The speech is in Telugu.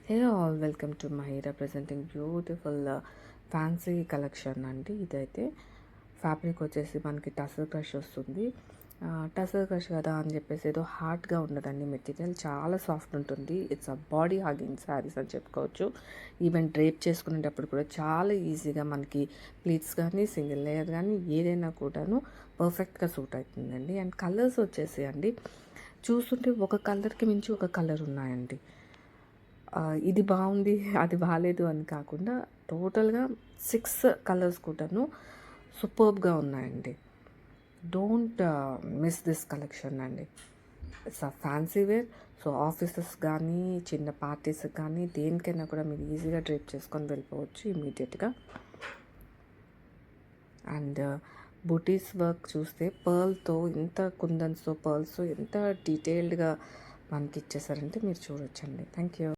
Hey all, welcome to my representing beautiful fancy collection అండి. ఇదైతే ఫ్యాబ్రిక్ వచ్చేసి మనకి టసర్ క్రష్ వస్తుంది. టసర్ క్రష్ కదా అని చెప్పేసి ఏదో హార్డ్గా ఉండదండి. మెటీరియల్ చాలా సాఫ్ట్ ఉంటుంది. It's a body hugging saris అని చెప్పుకోవచ్చు. ఈవెన్ డ్రేప్ చేసుకునేటప్పుడు కూడా చాలా ఈజీగా మనకి ప్లీట్స్ కానీ సింగిల్ లేయర్ కానీ ఏదైనా కూడాను పర్ఫెక్ట్గా సూట్ అవుతుందండి. అండ్ కలర్స్ వచ్చేసి అండి, చూస్తుంటే ఒక కలర్కి మించి ఒక కలర్ ఉన్నాయండి. ఇది బాగుంది అది బాగాలేదు అని కాకుండా టోటల్గా 6 కలర్స్ కూడాను సూపర్బ్గా ఉన్నాయండి. డోంట్ మిస్ దిస్ కలెక్షన్ అండి. It's a fancy wear. So offices కానీ చిన్న పార్టీస్ కానీ దేనికైనా కూడా మీరు ఈజీగా డ్రేప్ చేసుకొని వెళ్ళిపోవచ్చు ఇమీడియట్గా. అండ్ బుటీస్ వర్క్ చూస్తే పర్ల్తో ఎంత కుందన్స్తో పర్ల్స్తో ఎంత డీటెయిల్డ్గా మనకి ఇచ్చేసారంటే మీరు చూడొచ్చండి. Thank you.